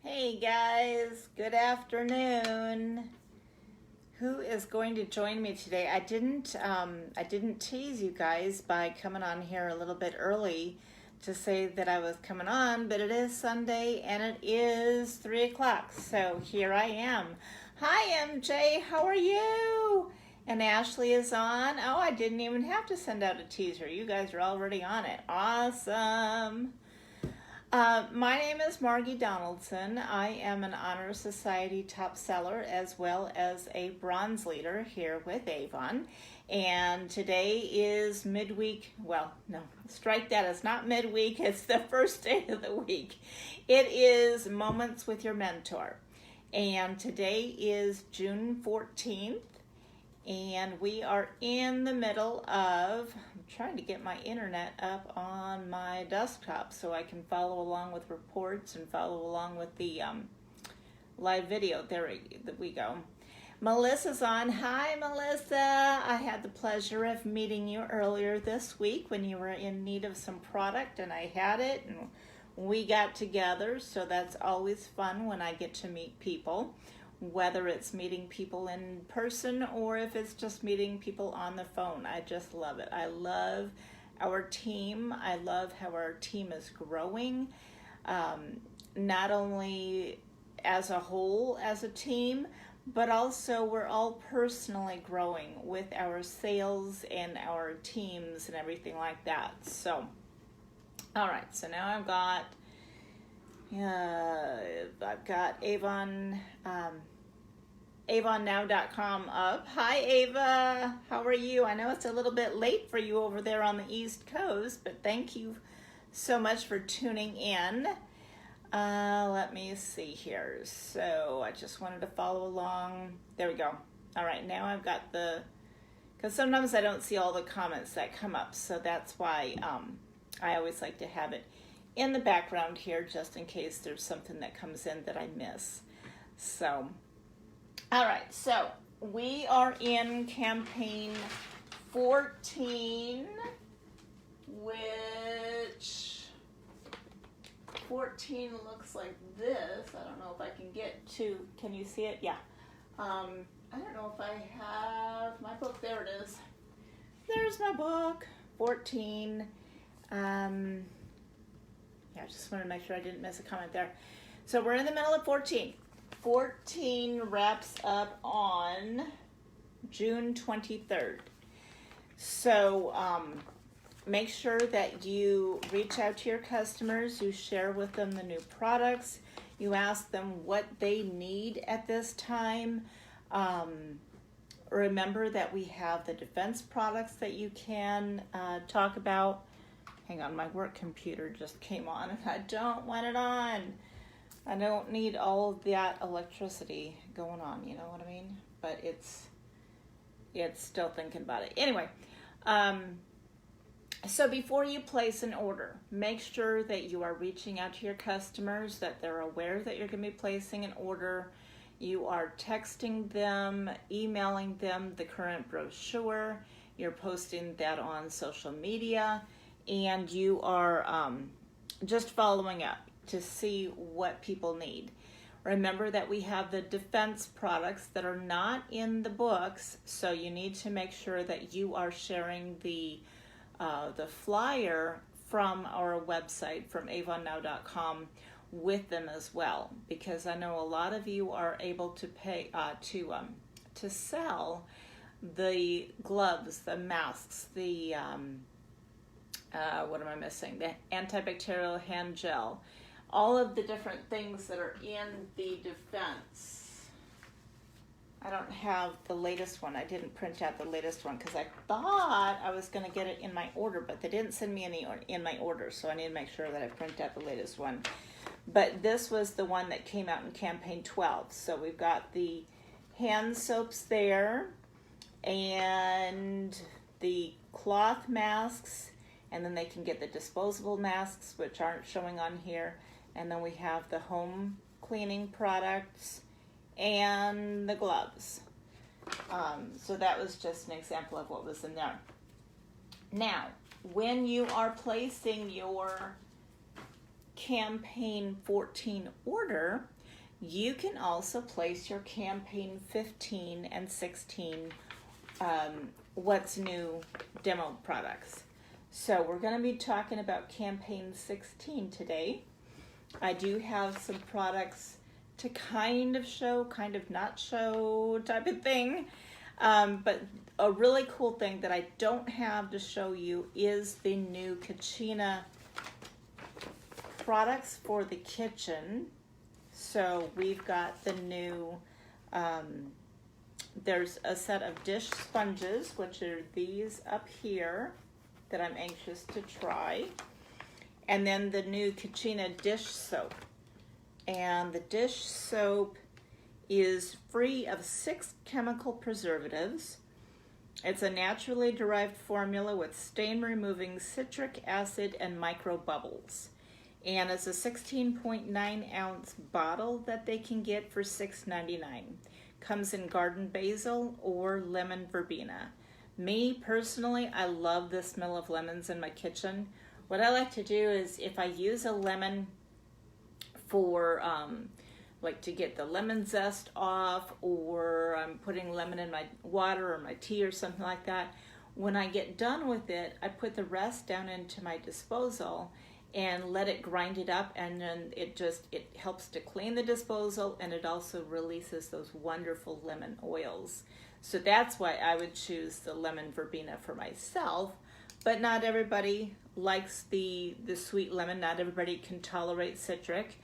Hey guys, good afternoon. Who is going to join me today? I didn't tease you guys by coming on here a little bit early to say that I was coming on, but it is Sunday and it is 3 o'clock. So here I am. Hi MJ, how are you? And Ashley is on. Oh, I didn't even have to send out a teaser. You guys are already on it. Awesome. My name is Margie Donaldson. I am an Honor Society top seller as well as a bronze leader here with Avon. And today is midweek. Well, no, strike that. It's not midweek. It's the first day of the week. It is Moments with Your Mentor. And today is June 14th. And we are in the middle of, I'm trying to get my internet up on my desktop so I can follow along with reports and follow along with the live video. There we go. Melissa's on. Hi, Melissa. I had the pleasure of meeting you earlier this week when you were in need of some product, and I had it, and we got together, so that's always fun when I get to meet people. Whether it's meeting people in person or if it's just meeting people on the phone. I just love it. I love our team. I love how our team is growing, not only as a whole as a team, but also we're all personally growing with our sales and our teams and everything like that. So, all right, so now I've got Avon, avonnow.com up. Hi, Ava. How are you? I know it's a little bit late for you over there on the East Coast, but thank you so much for tuning in. Let me see here. So I just wanted to follow along. There we go. All right, now I've got because sometimes I don't see all the comments that come up, so that's why I always like to have it in the background here just in case there's something that comes in that I miss. So, all right, so we are in campaign 14, which 14 looks like this. I don't know if I can get to, can you see it? Yeah. I don't know if I have my book. There it is. There's my book, 14. Yeah, I just wanted to make sure I didn't miss a comment there. So we're in the middle of 14. 14 wraps up on June 23rd. So make sure that you reach out to your customers, you share with them the new products, you ask them what they need at this time. Remember that we have the defense products that you can talk about. Hang on, my work computer just came on and I don't want it on. I don't need all of that electricity going on, you know what I mean? But it's still thinking about it. Anyway, so before you place an order, make sure that you are reaching out to your customers, that they're aware that you're going to be placing an order. You are texting them, emailing them the current brochure. You're posting that on social media. And you are just following up to see what people need. Remember that we have the defense products that are not in the books, so you need to make sure that you are sharing the flyer from our website, from avonnow.com, with them as well, because I know a lot of you are able to pay to sell the gloves, the masks, the what am I missing? The antibacterial hand gel. All of the different things that are in the defense. I don't have the latest one. I didn't print out the latest one because I thought I was going to get it in my order, but they didn't send me any in my order, so I need to make sure that I print out the latest one. But this was the one that came out in campaign 12. So we've got the hand soaps there and the cloth masks. And then they can get the disposable masks, which aren't showing on here. And then we have the home cleaning products and the gloves. So that was just an example of what was in there. Now, when you are placing your campaign 14 order, You can also place your campaign 15 and 16 what's new demo products. So we're going to be talking about campaign 16 today. I do have some products to kind of show, kind of not show type of thing. But a really cool thing that I don't have to show you is the new Kachina products for the kitchen. So we've got the new, there's a set of dish sponges, which are these up here that I'm anxious to try. And then the new Kachina dish soap. And the dish soap is free of 6 chemical preservatives. It's a naturally derived formula with stain-removing citric acid and micro bubbles. And it's a 16.9 ounce bottle that they can get for $6.99. Comes in garden basil or lemon verbena. Me personally, I love the smell of lemons in my kitchen. What I like to do is if I use a lemon for like to get the lemon zest off, or I'm putting lemon in my water or my tea or something like that, when I get done with it, I put the rest down into my disposal and let it grind it up, and then it helps to clean the disposal, and it also releases those wonderful lemon oils. So that's why I would choose the lemon verbena for myself. But not everybody likes the sweet lemon. Not everybody can tolerate citric,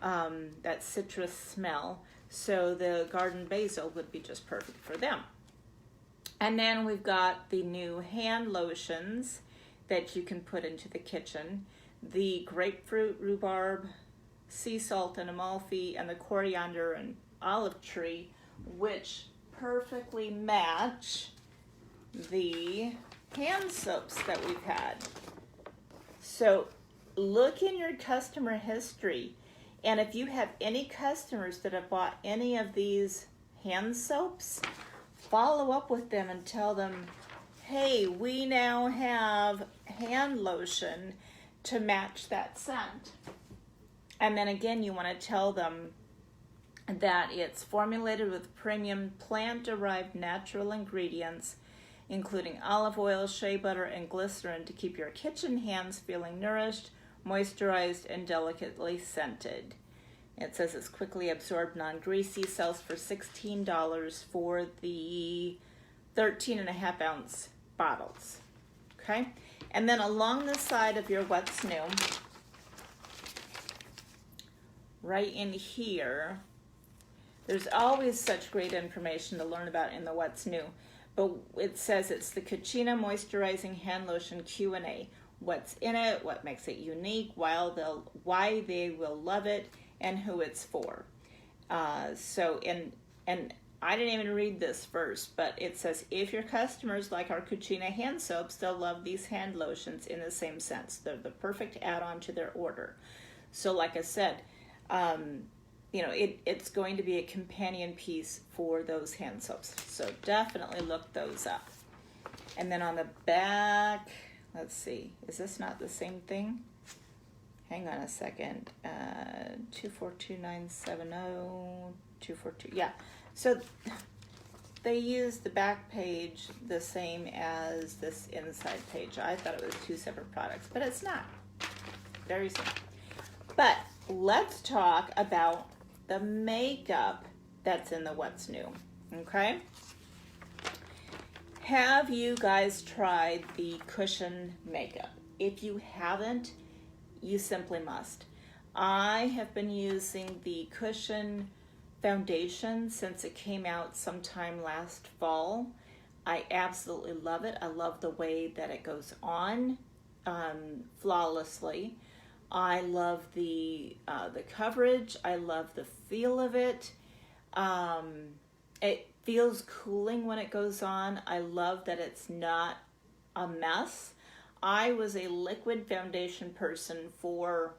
that citrus smell. So the garden basil would be just perfect for them. And then we've got the new hand lotions that you can put into the kitchen. The grapefruit, rhubarb, sea salt, and amalfi, and the coriander and olive tree, which perfectly match the hand soaps that we've had. So look in your customer history, and if you have any customers that have bought any of these hand soaps, follow up with them and tell them, hey, we now have hand lotion to match that scent. And then again, you want to tell them that it's formulated with premium plant-derived natural ingredients, including olive oil, shea butter, and glycerin to keep your kitchen hands feeling nourished, moisturized, and delicately scented. It says it's quickly absorbed, non-greasy, sells for $16 for the 13.5 ounce bottles. Okay? And then along the side of your what's new, right in here, there's always such great information to learn about in the what's new. But it says it's the Kachina Moisturizing Hand Lotion Q&A. What's in it, what makes it unique, why they will love it, and who it's for. And I didn't even read this first, but it says, if your customers like our Kachina hand soaps, they'll love these hand lotions in the same sense. They're the perfect add-on to their order. So like I said, it's going to be a companion piece for those hand soaps. So definitely look those up. And then on the back, let's see, is this not the same thing? Hang on a second. 242970, 242, yeah. So they use the back page the same as this inside page. I thought it was 2 separate products, but it's not. Very simple. But let's talk about the makeup that's in the what's new, okay? Have you guys tried the cushion makeup? If you haven't, you simply must. I have been using the cushion foundation since it came out sometime last fall. I absolutely love it. I love the way that it goes on flawlessly. I love the coverage. I love the feel of it. It feels cooling when it goes on. I love that it's not a mess. I was a liquid foundation person for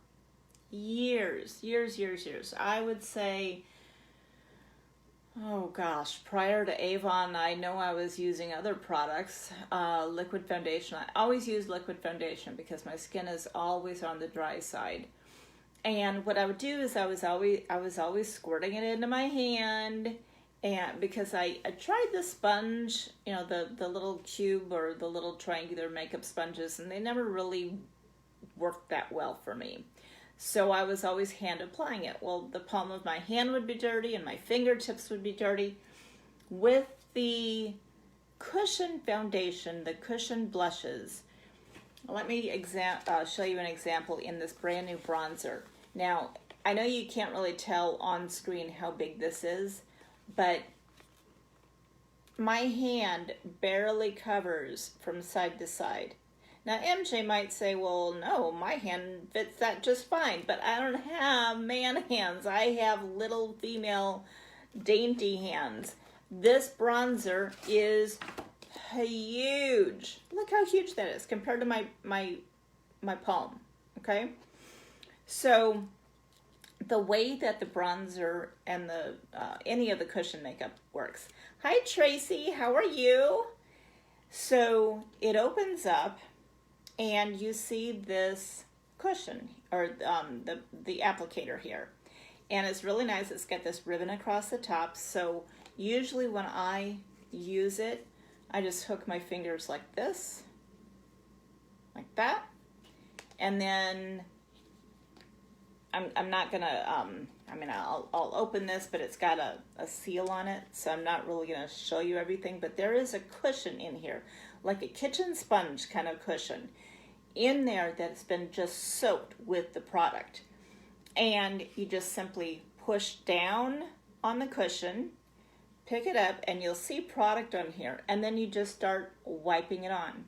years. I would say, oh gosh, prior to Avon, I know I was using other products, liquid foundation. I always use liquid foundation because my skin is always on the dry side. And what I would do is I was always squirting it into my hand, and because I tried the sponge, you know, the little cube or the little triangular makeup sponges, and they never really worked that well for me. So I was always hand applying it. Well, the palm of my hand would be dirty and my fingertips would be dirty. With the cushion foundation, the cushion blushes, let me show you an example in this brand new bronzer. Now, I know you can't really tell on screen how big this is, but my hand barely covers from side to side. Now, MJ might say, well, no, my hand fits that just fine, but I don't have man hands. I have little female dainty hands. This bronzer is huge. Look how huge that is compared to my palm, okay? So the way that the bronzer and the any of the cushion makeup works. Hi, Tracy, how are you? So it opens up, and you see this cushion, or the applicator here. And it's really nice. It's got this ribbon across the top. So usually when I use it, I just hook my fingers like this, like that. And then I'm not gonna, I'll open this, but it's got a seal on it. So I'm not really gonna show you everything, but there is a cushion in here, like a kitchen sponge kind of cushion in there that's been just soaked with the product. And you just simply push down on the cushion, pick it up, and you'll see product on here, and then you just start wiping it on.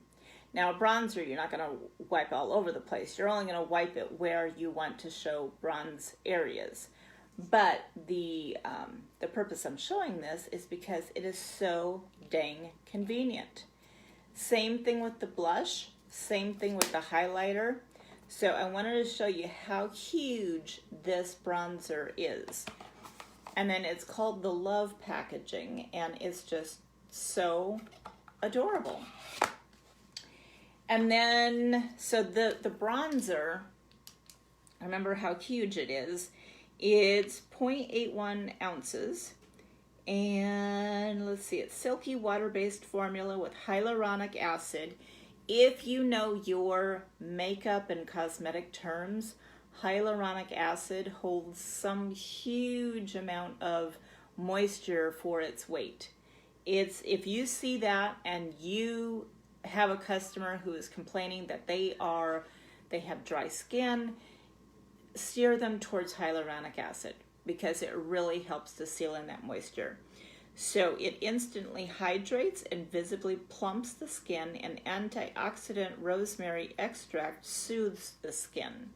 Now, a bronzer, you're not going to wipe all over the place. You're only going to wipe it where you want to show bronze areas. But the purpose I'm showing this is because it is so dang convenient. Same thing with the blush. Same thing with the highlighter. So I wanted to show you how huge this bronzer is. And then it's called the Love packaging, and it's just so adorable. And then, so the bronzer, remember how huge it is. It's 0.81 ounces. And let's see, it's silky water-based formula with hyaluronic acid. If you know your makeup and cosmetic terms, hyaluronic acid holds some huge amount of moisture for its weight. If you see that and you have a customer who is complaining that they have dry skin, steer them towards hyaluronic acid because it really helps to seal in that moisture. So it instantly hydrates and visibly plumps the skin, and antioxidant rosemary extract soothes the skin.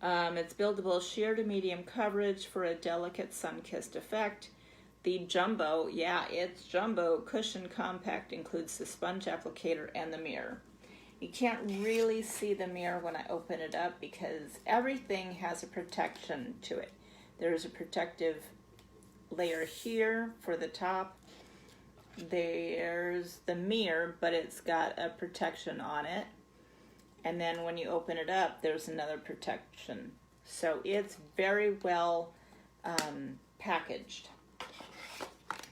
It's buildable sheer to medium coverage for a delicate sun-kissed effect. The jumbo, yeah, it's jumbo cushion compact, includes the sponge applicator and the mirror. You can't really see the mirror when I open it up because everything has a protection to it. There's a protective layer here for the top. There's the mirror, but it's got a protection on it. And then when you open it up, there's another protection. So it's very well packaged.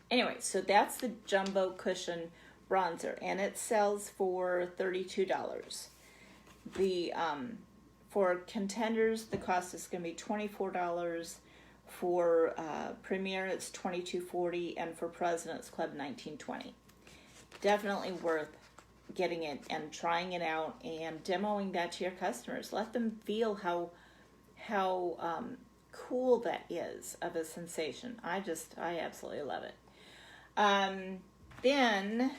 Anyway, so that's the Jumbo Cushion Bronzer, and it sells for $32. For Contenders, the cost is going to be $24. For Premier, it's $22.40, and for President's Club, $19.20. Definitely worth getting it and trying it out and demoing that to your customers. Let them feel how cool that is of a sensation. I absolutely love it. Then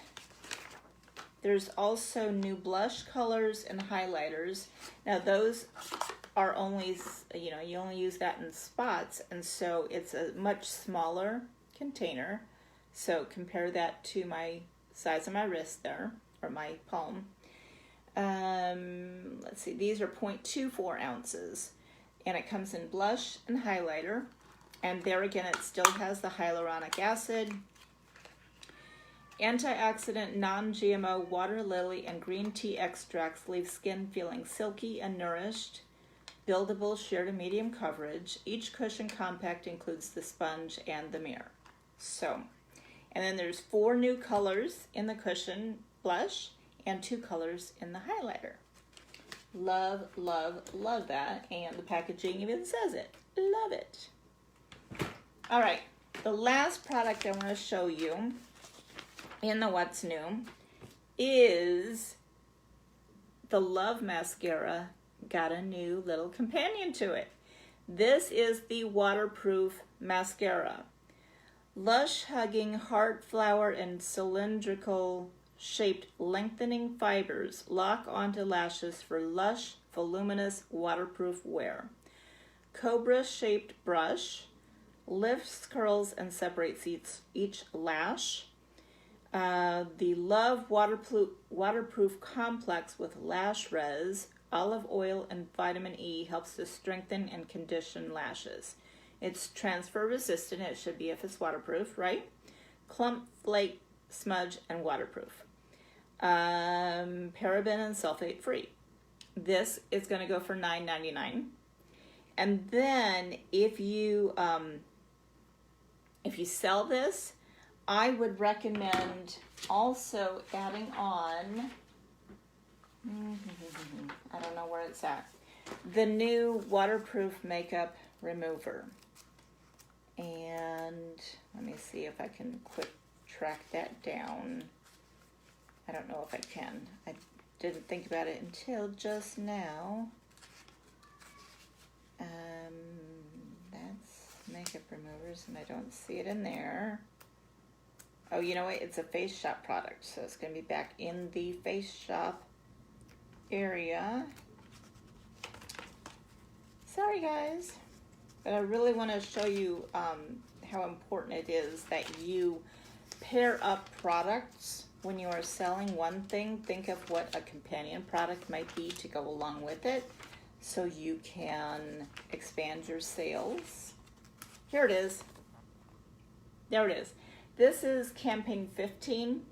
there's also new blush colors and highlighters. Now those are only, you only use that in spots, and so it's a much smaller container. So compare that to my size of my wrist there, or my palm. Let's see, these are 0.24 ounces, and it comes in blush and highlighter. And there again, it still has the hyaluronic acid, antioxidant, non-GMO water lily and green tea extracts leave skin feeling silky and nourished. buildable sheer to medium coverage. Each cushion compact includes the sponge and the mirror. So, and then there's 4 new colors in the cushion blush and 2 colors in the highlighter. Love, love, love that. And the packaging even says it. Love it. All right, the last product I want to show you in the What's New is the Love Mascara. Got a new little companion to it. This is the waterproof mascara. Lush hugging heart flower and cylindrical shaped lengthening fibers lock onto lashes for lush, voluminous, waterproof wear. Cobra shaped brush lifts, curls, and separates each lash. The Love waterproof complex with lash res, olive oil, and vitamin E helps to strengthen and condition lashes. It's transfer resistant. It should be if it's waterproof, right? Clump, flake, smudge, and waterproof. Paraben and sulfate free. This is going to go for $9.99. And then if you sell this, I would recommend also adding on, I don't know where it's at, the new waterproof makeup remover. And let me see if I can quick track that down. I don't know if I can. I didn't think about it until just now. That's makeup removers, and I don't see it in there. Oh, you know what? It's a Face Shop product, so it's going to be back in the Face Shop area. Sorry, guys. But I really want to show you how important it is that you pair up products when you are selling one thing. Think of what a companion product might be to go along with it so you can expand your sales. Here it is. There it is. This is campaign 15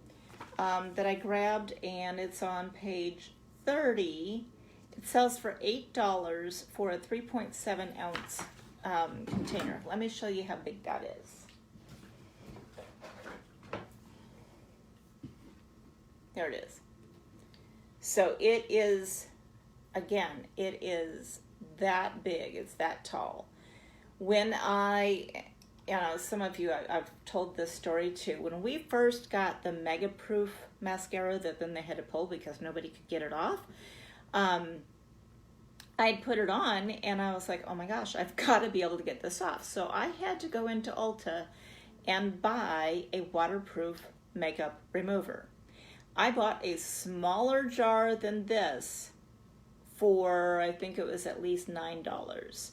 that I grabbed, and it's on page 30. It sells for $8 for a 3.7 ounce container. Let me show you how big that is. There it is. So it is, again, it is that big. It's that tall. When some of you, I've told this story too. When we first got the Mega Proof mascara that then they had to pull because nobody could get it off, I'd put it on and I was like, oh my gosh, I've got to be able to get this off. So I had to go into Ulta and buy a waterproof makeup remover. I bought a smaller jar than this for, I think it was at least $9.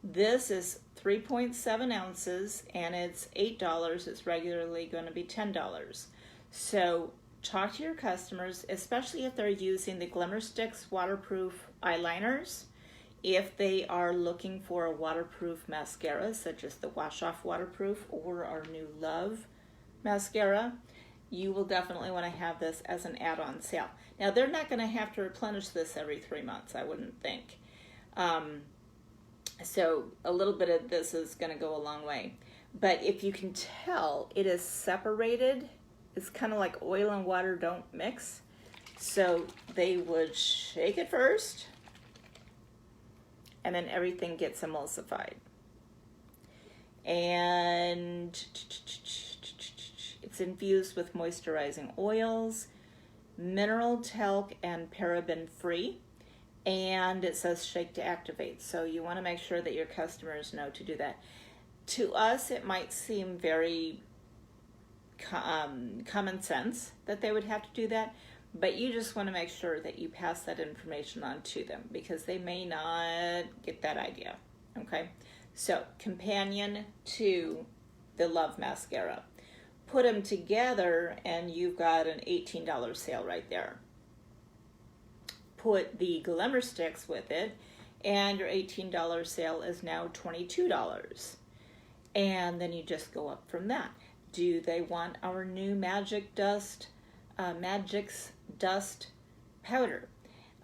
This is 3.7 ounces and it's $8. It's regularly going to be $10. So talk to your customers, especially if they're using the Glimmer Sticks waterproof eyeliners. If they are looking for a waterproof mascara, such as the Wash Off Waterproof or our new Love mascara, you will definitely want to have this as an add-on sale. Now, they're not going to have to replenish this every 3 months, I wouldn't think. So a little bit of this is going to go a long way. But if you can tell, it is separated. It's kind of like oil and water don't mix. So they would shake it first, and then everything gets emulsified. And it's infused with moisturizing oils, mineral talc, and paraben free. And it says shake to activate. So you want to make sure that your customers know to do that. To us, it might seem very common sense that they would have to do that, but you just want to make sure that you pass that information on to them because they may not get that idea. Okay, so companion to the Love mascara. Put them together and you've got an $18 sale right there. Put the Glimmer Sticks with it and your $18 sale is now $22. And then you just go up from that. Do they want our new Magic's Dust powder?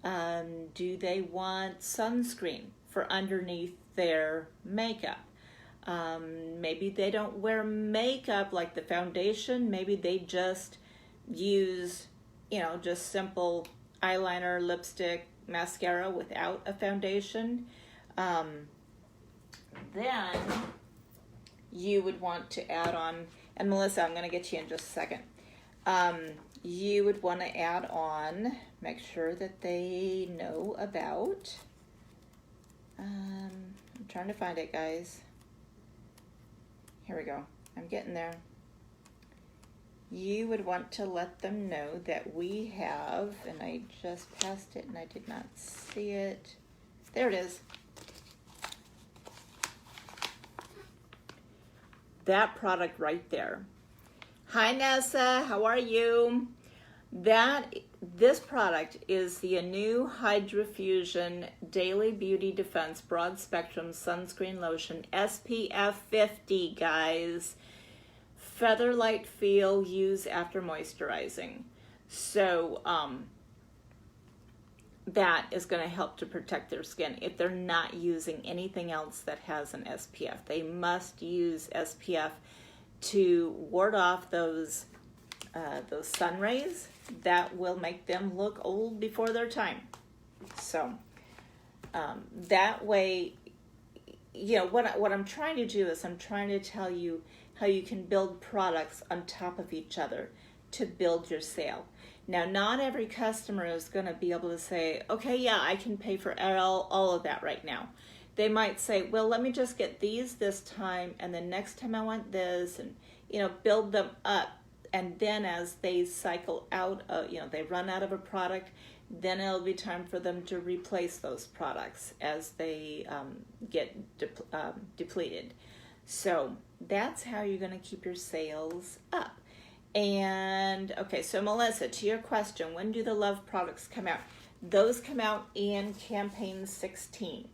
Do they want sunscreen for underneath their makeup. Maybe they don't wear makeup like the foundation. Maybe they just use, just simple eyeliner, lipstick, mascara without a foundation. Then you would want to add on, and Melissa, I'm going to get you in just a second. You would want to add on, make sure that they know about, I'm trying to find it, guys. Here we go. I'm getting there. You would want to let them know that we have, and I just passed it and I did not see it. There it is. That product right there. Hi Nessa, how are you? This product is the new Hydrofusion Daily Beauty Defense Broad Spectrum Sunscreen Lotion SPF 50, guys. Feather light feel, use after moisturizing. So that is going to help to protect their skin. If they're not using anything else that has an SPF, they must use SPF to ward off those sun rays that will make them look old before their time. So that way, what I'm trying to do is I'm trying to tell you how you can build products on top of each other to build your sale. Now, not every customer is going to be able to say, okay, yeah, I can pay for all of that right now. They might say, well, let me just get these this time, and then next time I want this, and build them up. And then as they cycle out, they run out of a product, then it'll be time for them to replace those products as they get depleted. So that's how you're going to keep your sales up. And okay, so Melissa, to your question, when do the Love products come out? Those come out in campaign 16.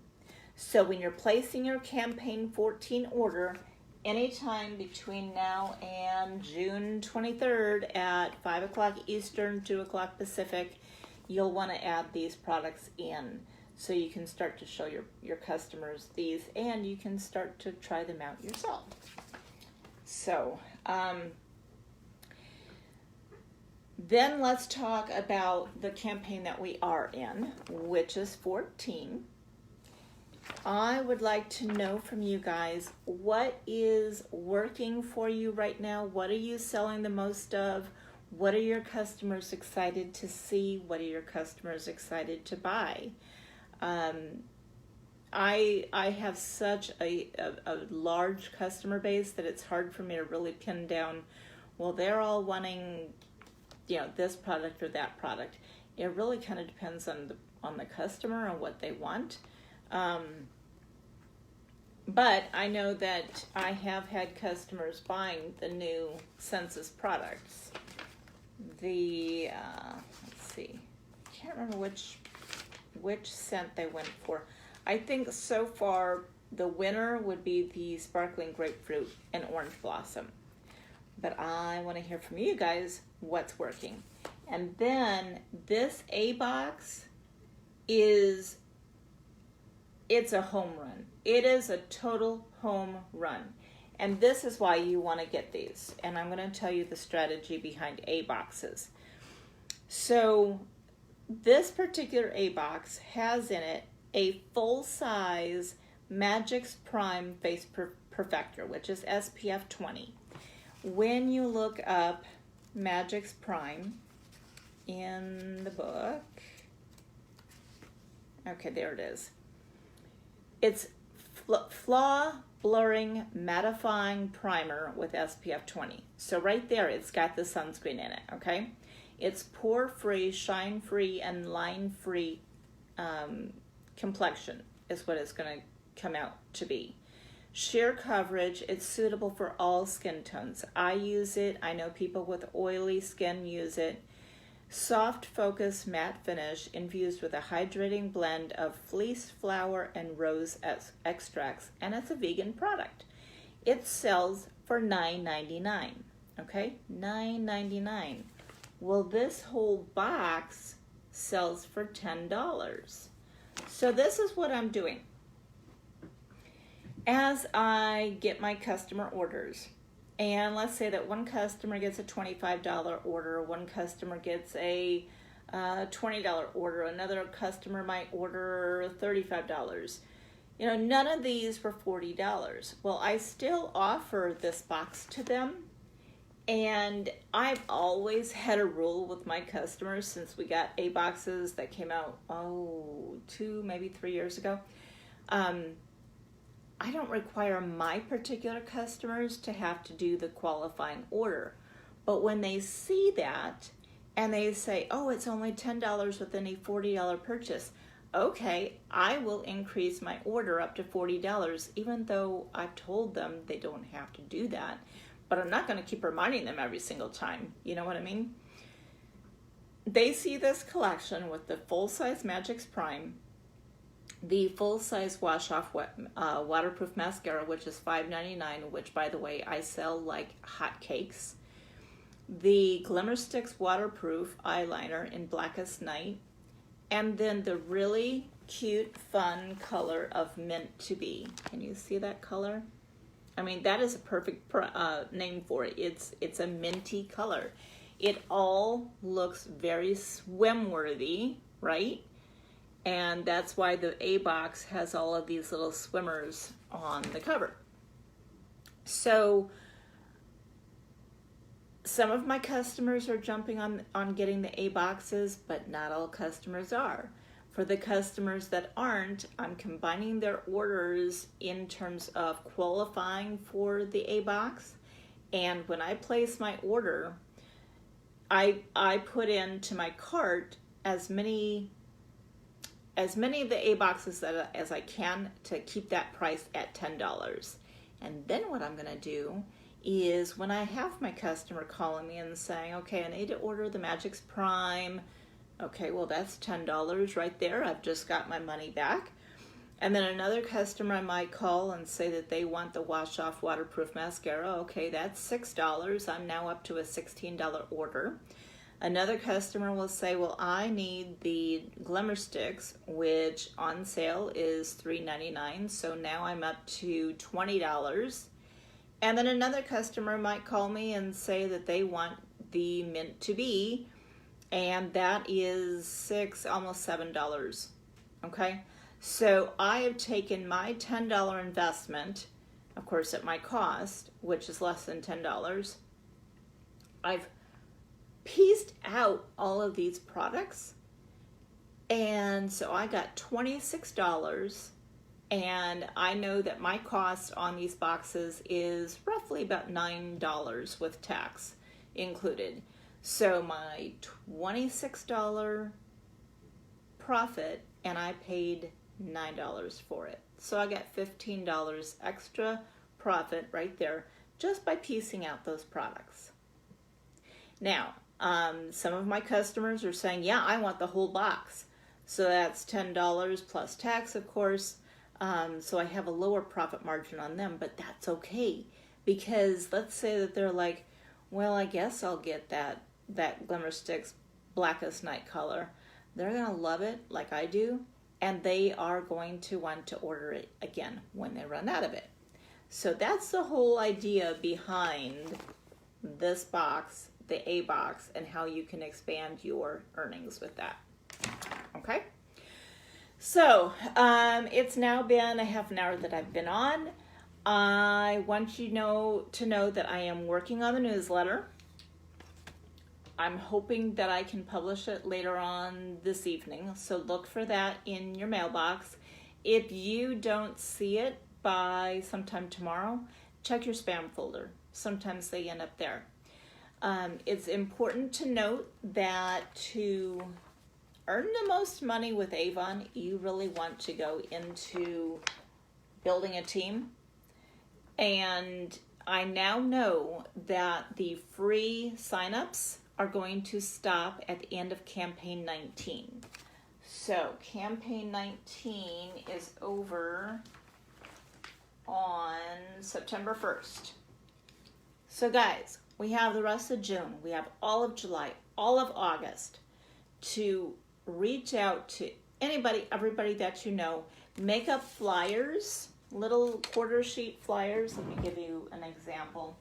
So when you're placing your campaign 14 order, anytime between now and June 23rd at 5 o'clock Eastern, 2 o'clock Pacific, you'll want to add these products in so you can start to show your customers these, and you can start to try them out yourself. So then let's talk about the campaign that we are in, which is 14. I would like to know from you guys, what is working for you right now? What are you selling the most of? What are your customers excited to see? What are your customers excited to buy? I have such a large customer base that it's hard for me to really pin down, well, they're all wanting, this product or that product. It really kind of depends on the customer and what they want. But I know that I have had customers buying the new Senses products. Let's see, can't remember which scent they went for. I think so far the winner would be the Sparkling Grapefruit and Orange Blossom. But I want to hear from you guys what's working. And then this A box it's a home run. It is a total home run. And this is why you want to get these. And I'm going to tell you the strategy behind A boxes. So this particular A box has in it a full-size Magix Prime Face Perfector, which is SPF 20. When you look up Magix Prime in the book, okay, there it is. It's flaw blurring mattifying primer with SPF 20. So right there, it's got the sunscreen in it, okay? It's pore-free, shine-free, and line-free complexion is what it's going to come out to be. Sheer coverage, it's suitable for all skin tones. I use it. I know people with oily skin use it. Soft focus matte finish infused with a hydrating blend of fleece flower and rose extracts, and it's a vegan product. It sells for $9.99, okay? $9.99. Well, this whole box sells for $10. So this is what I'm doing. as I get my customer orders, and let's say that one customer gets a $25 order, one customer gets a $20 order, another customer might order $35. You know, none of these were $40. Well, I still offer this box to them, and I've always had a rule with my customers since we got A boxes that came out, 2, maybe 3 years ago. I don't require my particular customers to have to do the qualifying order. But when they see that and they say, oh, it's only $10 within a $40 purchase, okay, I will increase my order up to $40, even though I've told them they don't have to do that. But I'm not going to keep reminding them every single time. You know what I mean? They see this collection with the full-size Magix Prime, the full-size wash-off waterproof mascara, which is $5.99, which, by the way, I sell like hotcakes. The Glimmer Sticks waterproof eyeliner in Blackest Night. And then the really cute, fun color of Mint to Be. Can you see that color? I mean, that is a perfect name for it. It's a minty color. It all looks very swim-worthy, right? And that's why the A box has all of these little swimmers on the cover. So some of my customers are jumping on getting the A boxes, but not all customers are. For the customers that aren't, I'm combining their orders in terms of qualifying for the A box. And when I place my order, I put into my cart as many of the A boxes as I can to keep that price at $10. And then what I'm going to do is when I have my customer calling me and saying, okay, I need to order the Magix Prime. Okay, well, that's $10 right there. I've just got my money back. And then another customer I might call and say that they want the wash-off waterproof mascara. Okay, that's $6. I'm now up to a $16 order. Another customer will say, well, I need the Glimmer Sticks, which on sale is $3.99. So now I'm up to $20. And then another customer might call me and say that they want the Mint to Be, and that is almost $7. Okay? So I have taken my $10 investment, of course at my cost, which is less than $10. I've pieced out all of these products, and so I got $26, and I know that my cost on these boxes is roughly about $9 with tax included. So my $26 profit, and I paid $9 for it. So I got $15 extra profit right there just by piecing out those products. Now, some of my customers are saying, yeah, I want the whole box. So that's $10 plus tax, of course. So I have a lower profit margin on them, but that's okay. Because let's say that they're like, well, I guess I'll get that Glimmer Sticks Blackest Night color. They're going to love it like I do, and they are going to want to order it again when they run out of it. So that's the whole idea behind this box, the A box, and how you can expand your earnings with that. Okay? So, it's now been a half an hour that I've been on. I want you to know that I am working on the newsletter. I'm hoping that I can publish it later on this evening, so look for that in your mailbox. If you don't see it by sometime tomorrow, check your spam folder. Sometimes they end up there. It's important to note that to earn the most money with Avon, you really want to go into building a team. And I now know that the free signups are going to stop at the end of campaign 19. So campaign 19 is over on September 1st. So guys, we have the rest of June, we have all of July, all of August to reach out to anybody, everybody that you know, make up flyers little quarter sheet flyers. Let me give you an example.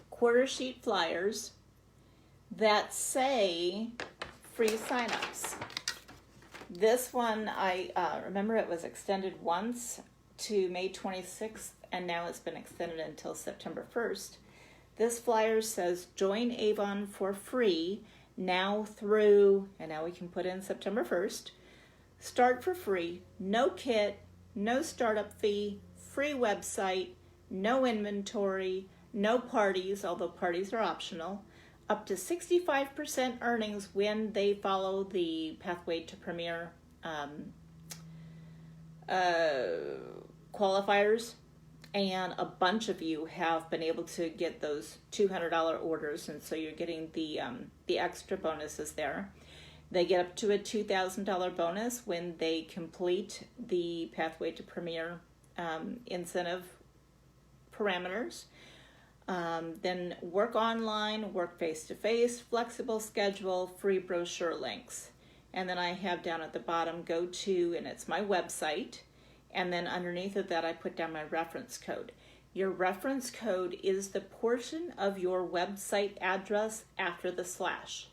Quarter sheet flyers that say free signups. This one, I remember it was extended once to May 26th, and now it's been extended until September 1st. This flyer says, join Avon for free now through, and now we can put in September 1st. Start for free, no kit, no startup fee, free website, no inventory, no parties, although parties are optional, up to 65% earnings when they follow the Pathway to Premier qualifiers. And a bunch of you have been able to get those $200 orders, and so you're getting the extra bonuses there. They get up to a $2,000 bonus when they complete the Pathway to Premier incentive parameters. Then work online, work face-to-face, flexible schedule, free brochure links. And then I have down at the bottom, go to, and it's my website. And then underneath of that, I put down my reference code. Your reference code is the portion of your website address after the slash.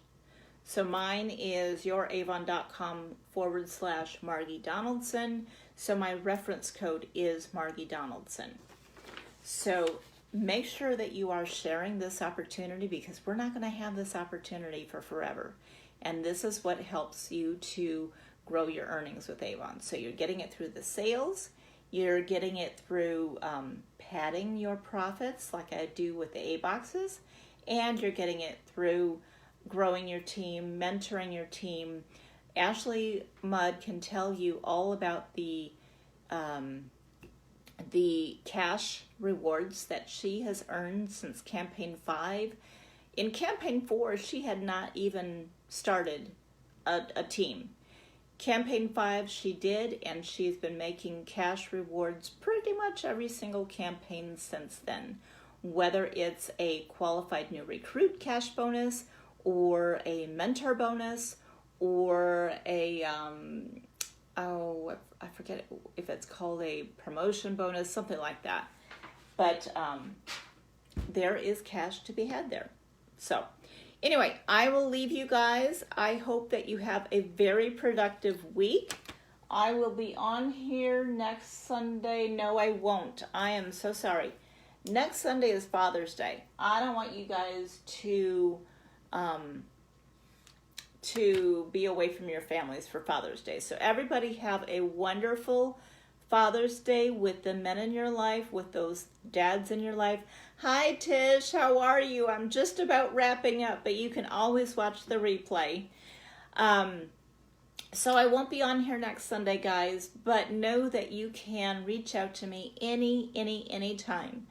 So mine is youravon.com/Margie Donaldson. So my reference code is Margie Donaldson. So make sure that you are sharing this opportunity, because we're not going to have this opportunity for forever. And this is what helps you to grow your earnings with Avon. So you're getting it through the sales, you're getting it through padding your profits like I do with the A-boxes, and you're getting it through growing your team, mentoring your team. Ashley Mudd can tell you all about the cash rewards that she has earned since Campaign 5. In Campaign 4, she had not even started a team. Campaign 5 she did, and she's been making cash rewards pretty much every single campaign since then. Whether it's a qualified new recruit cash bonus, or a mentor bonus, or a, I forget if it's called a promotion bonus, something like that. But there is cash to be had there. So anyway, I will leave you guys. I hope that you have a very productive week. I will be on here next Sunday. No, I won't. I am so sorry. Next Sunday is Father's Day. I don't want you guys to be away from your families for Father's Day. So everybody have a wonderful Father's Day with the men in your life, with those dads in your life. Hi, Tish. How are you? I'm just about wrapping up, but you can always watch the replay. So I won't be on here next Sunday, guys, but know that you can reach out to me any time.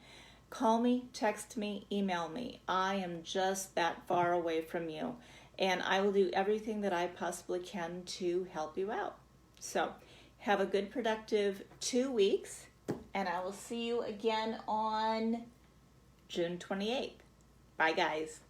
Call me, text me, email me. I am just that far away from you, and I will do everything that I possibly can to help you out. So have a good, productive 2 weeks, and I will see you again on June 28th. Bye, guys.